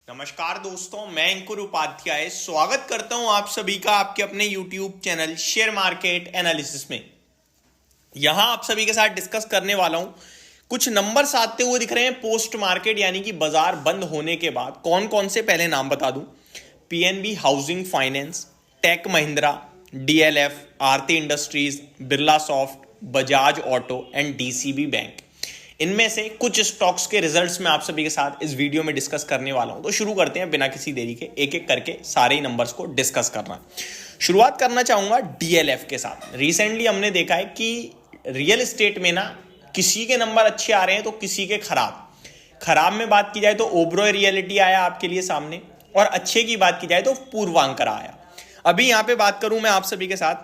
नमस्कार दोस्तों, मैं अंकुर उपाध्याय स्वागत करता हूं आप सभी का आपके अपने YouTube channel share market analysis में। यहां आप सभी के साथ डिस्कस करने वाला हूं, कुछ नंबर्स आते हुए दिख रहे हैं पोस्ट मार्केट यानी कि बाजार बंद होने के बाद। कौन कौन से पहले नाम बता दूं? PNB housing finance, Tech Mahindra, DLF, Aarti industries, Birlasoft, Bajaj auto and DCB bank. इनमें से कुछ स्टॉक्स के रिजल्ट्स में आप सभी के साथ इस वीडियो में डिस्कस करने वाला हूं। तो शुरू करते हैं बिना किसी देरी के, एक एक करके सारे ही नंबर्स को डिस्कस करना। शुरुआत करना चाहूंगा डीएलएफ के साथ। रिसेंटली हमने देखा है कि रियल एस्टेट में ना किसी के नंबर अच्छे आ रहे हैं तो किसी के खराब में बात की जाए तो ओबरॉय रियलिटी आया आपके लिए सामने, और अच्छे की बात की जाए तो पूर्वांकर आया। अभी यहां पे बात करूं मैं आप सभी के साथ,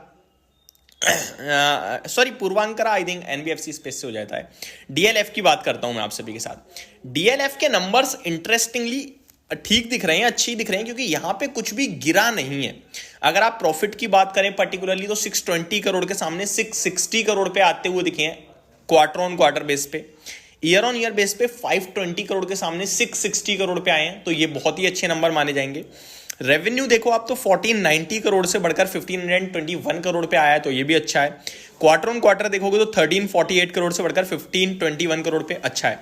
sorry Puravankara I think NBFC space से हो जाता है। डीएलएफ की बात करता हूं मैं आप सभी के साथ। डीएलएफ के नंबर्स इंटरेस्टिंगली ठीक दिख रहे हैं, अच्छी दिख रहे हैं, क्योंकि यहां पे कुछ भी गिरा नहीं है। अगर आप प्रॉफिट की बात करें पर्टिकुलरली तो 620 करोड़ के सामने 660 करोड़ पे आते हुए दिखे हैं क्वार्टर ऑन क्वार्टर बेस पे। ईयर ऑन ईयर बेस पे 520 करोड़ के सामने 660 करोड़ पे आए हैं, तो ये बहुत ही अच्छे नंबर माने जाएंगे। रेवेन्यू देखो आप तो 1490 करोड़ से बढ़कर 1521 करोड़ पे आया है, तो ये भी अच्छा है। क्वार्टर ऑन क्वार्टर देखोगे तो 1348 करोड़ से बढ़कर 1521 करोड़ पे अच्छा है।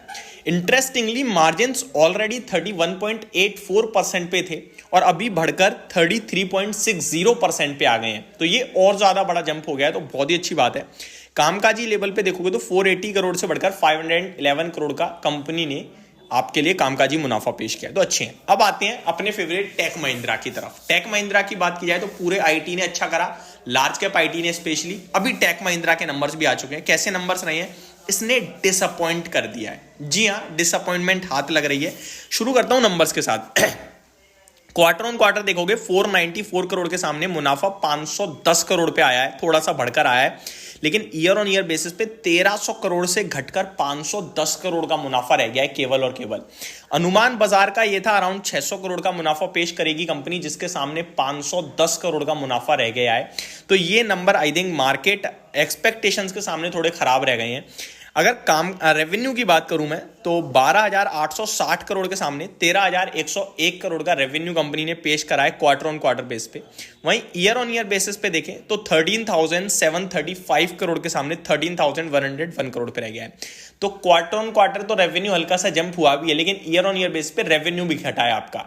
इंटरेस्टिंगली मार्जिन्स ऑलरेडी 31.84% पे थे और अभी बढ़कर 33.60% पे आ गए हैं, तो ये और ज्यादा बड़ा जंप हो गया है, तो बहुत ही अच्छी बात है। कामकाजी लेवल पे देखोगे तो 480 करोड़ से बढ़कर 511 करोड़ का कंपनी ने आपके लिए कामकाजी मुनाफा पेश किया, तो अच्छे हैं। अब आते हैं अपने फेवरेट टेक महिंद्रा की तरफ। टेक महिंद्रा की बात की जाए तो पूरे आईटी ने अच्छा करा, लार्ज कैप आईटी ने स्पेशली। अभी टेक महिंद्रा के नंबर्स भी आ चुके हैं। कैसे नंबर्स रहे हैं? इसने डिसअपॉइंट कर दिया है। जी हाँ, डिसअपॉइंटमेंट हाथ लग रही है। शुरू करता हूं नंबर्स के साथ। क्वार्टर ऑन क्वार्टर देखोगे 494 करोड़ के सामने मुनाफा 510 करोड़ पे आया है, थोड़ा सा बढ़कर आया है। लेकिन ईयर ऑन ईयर बेसिस पे 1300 करोड़ से घटकर 510 करोड़ का मुनाफा रह गया है केवल और केवल। अनुमान बाजार का ये था अराउंड 600 करोड़ का मुनाफा पेश करेगी कंपनी, जिसके सामने 510 करोड़ का मुनाफा रह गया है। तो ये number I think market expectations के सामने थोड़े खराब रह गए हैं। अगर काम रेवेन्यू की बात करूं मैं तो 12,860 करोड़ के सामने 13,101 करोड़ का रेवेन्यू कंपनी ने पेश करा है क्वार्टर ऑन क्वार्टर बेस पे। वहीं ईयर ऑन ईयर बेसिस पे देखें तो 13,735 करोड़ के सामने 13,101 करोड़ पे रह गया है। तो क्वार्टर ऑन क्वार्टर तो रेवेन्यू हल्का सा जंप हुआ भी है, लेकिन ईयर ऑन ईयर बेसिस पे रेवेन्यू भी घटा है आपका।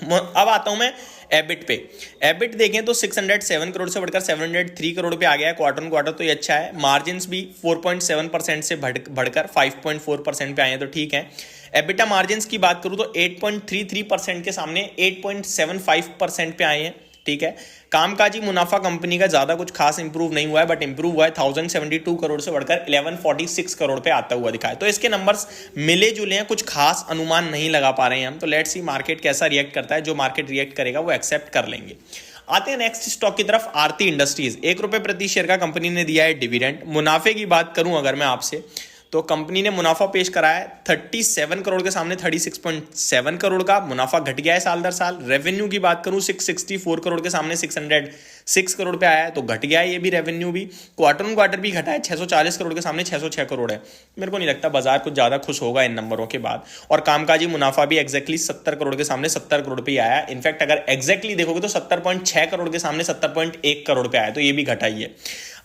अब आता हूं मैं एबिट पे। एबिट देखें तो 607 करोड़ से बढ़कर 703 करोड़ पे आ गया है क्वार्टर ऑन क्वार्टर, तो ये अच्छा है। मार्जिन्स भी 4.7% से बढ़कर 5.4% पे आए हैं, तो ठीक है। एबिटा मार्जिन्स की बात करूं तो 8.33% के सामने 8.75% पे आए हैं, ठीक है। कामकाजी मुनाफा कंपनी का ज्यादा कुछ खास इंप्रूव नहीं हुआ है, बट इंप्रूव हुआ है 1072 करोड़ से बढ़कर 1146 करोड़ पे आता हुआ दिखा है। तो इसके नंबर्स मिले जुले हैं, कुछ खास अनुमान नहीं लगा पा रहे हैं हम। तो लेट्स सी मार्केट कैसा रिएक्ट करता है। जो मार्केट रिएक्ट करेगा वो एक्सेप्ट कर लेंगे। आते हैं नेक्स्ट स्टॉक की तरफ, आरती इंडस्ट्रीज। 1 रुपए प्रति शेयर का कंपनी ने दिया है डिविडेंड। मुनाफे की बात करूं अगर मैं आपसे, तो कंपनी ने मुनाफा पेश करा है 37 करोड़ के सामने 36.7 करोड़ का। मुनाफा घट गया है साल दर साल। रेवेन्यू की बात करूं 664 करोड़ के सामने 606 करोड़ पे आया है, तो घट गया है ये भी रेवेन्यू भी। क्वार्टर ऑन क्वार्टर भी घटा है, 640 करोड़ के सामने 606 करोड़ है। मेरे को नहीं लगता बाजार कुछ ज्यादा खुश होगा इन नंबरों के बाद। और कामकाजी मुनाफा भी एक्जैक्टली 70 करोड़ के सामने 70 करोड़ पे ही आया। इनफैक्ट अगर एक्जैक्टली देखोगे तो 70.6 करोड़ के सामने 70.1 करोड़ पे आया, तो ये भी घटा ही है।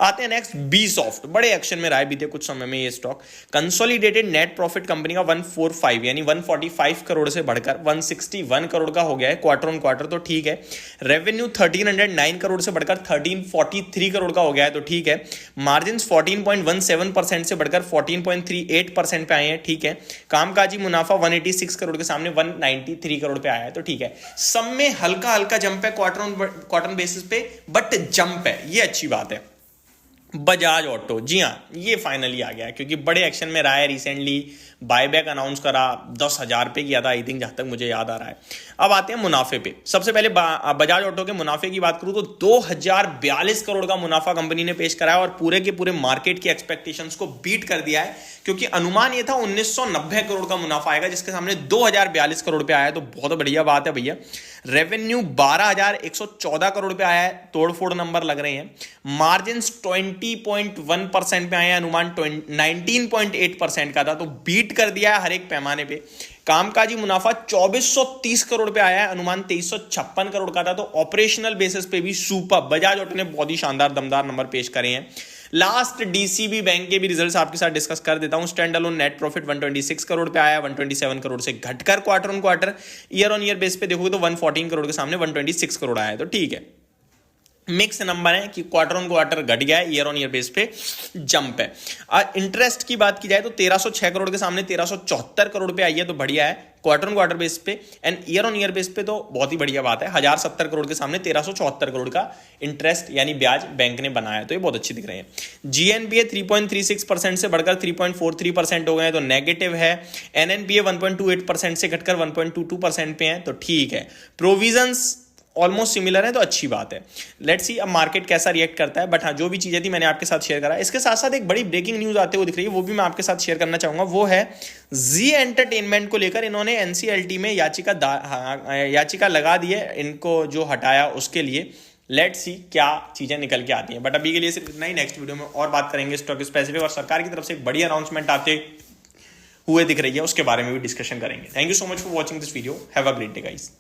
आते हैं नेक्स्ट बी सॉफ्ट। बड़े एक्शन में रहा है बीते कुछ समय में ये stock. Consolidated net profit company का 145 यानी 145 करोड़ से बढ़कर 161 करोड़ का हो गया है क्वार्टर ऑन क्वार्टर, तो ठीक है। रेवेन्यू 1309 करोड़ से बढ़कर 1343 करोड़ का हो गया है, तो ठीक है। मार्जिन 14.17% से बढ़कर 14.38% पे आए हैं, ठीक है। कामकाजी मुनाफा 186 करोड़ के सामने 193 करोड़ पे आया है, तो ठीक है। सब में हल्का हल्का जंप है क्वार्टर ऑन क्वार्टर बेसिस पे, बट जंप है, ये अच्छी बात है। बजाज ऑटो, जी हाँ, ये फाइनली आ गया है, क्योंकि बड़े एक्शन में रहा है। रिसेंटली बायबैक अनाउंस करा, 10,000 पे किया था आई थिंक, जहां तक मुझे याद आ रहा है। अब आते हैं मुनाफे पे। सबसे पहले बजाज ऑटो के मुनाफे की बात करूं तो 2042 करोड़ का मुनाफा कंपनी ने पेश करा है, और पूरे के पूरे मार्केट की एक्सपेक्टेशंस को बीट कर दिया है, क्योंकि अनुमान ये था 1990 करोड़ का मुनाफा आएगा, जिसके सामने 2042 करोड़ पे आया है, तो बहुत बढ़िया बात है भैया। रेवेन्यू 12,114 करोड़ पे आया है, तोड़फोड़ नंबर लग रहे हैं। मार्जिन 20.1% पे आए हैं, अनुमान 19.8% का था, तो बीट कर दिया है हर एक पैमाने पे। कामकाजी मुनाफा 2430 करोड़ पे आया है, अनुमान 2356 करोड़ का था। तो ऑपरेशनल बेसिस पे भी सुपर, बजाज ऑटो ने बहुत ही शानदार दमदार नंबर पेश करे हैं। लास्ट डीसीबी बैंक के भी रिजल्ट्स आपके साथ डिस्कस कर देता हूं। Stand alone net profit 126 crore पे आया, 127 करोड़ से घटकर quarter on quarter. Year on year base पे देखोगे तो 114 करोड़ के सामने 126 करोड़ आया, तो ठीक है, मिक्स नंबर है कि क्वार्टर ऑन क्वार्टर घट गया है, ईयर ऑन ईयर बेस पे जंप है। इंटरेस्ट की बात की जाए तो 1306 करोड़ के सामने 1374 करोड़ पे आई है, तो बढ़िया है क्वार्टर ऑन क्वार्टर बेस पे। And year on year base पे तो बहुत ही बढ़िया बात है, 1070 करोड़ के सामने 1374 करोड़ का इंटरेस्ट यानी ब्याज बैंक ने बनाया, तो ये बहुत अच्छी दिख रही है। जीएनपीए 3.36% से बढ़कर 3.43% हो गए हैं, तो नेगेटिव है। एनएनपीए 1.28% से घटकर 1.22% पे है, तो ठीक है। प्रोविजंस ऑलमोस्ट सिमिलर है, तो अच्छी बात है। लेट्स सी अब मार्केट कैसा रिएक्ट करता है। बट हाँ, जो भी चीजें थी मैंने आपके साथ शेयर करा। इसके साथ साथ एक बड़ी ब्रेकिंग न्यूज आते हुए दिख रही है, वो भी मैं आपके साथ शेयर करना चाहूंगा। वो है जी एंटरटेनमेंट को लेकर इन्होंने एनसीएलटी में याचिका लगा दी है, इनको जो हटाया उसके लिए। लेट्स सी क्या चीजें निकल के आती हैं। बट अभी के लिए सिर्फ इतना ही, नेक्स्ट वीडियो में और बात करेंगे स्टॉक स्पेसिफिक, और सरकार की तरफ से एक बड़ी अनाउंसमेंट आते हुए दिख रही है, उसके बारे में भी डिस्कशन करेंगे। Thank you so much for watching this video. Have a great day guys.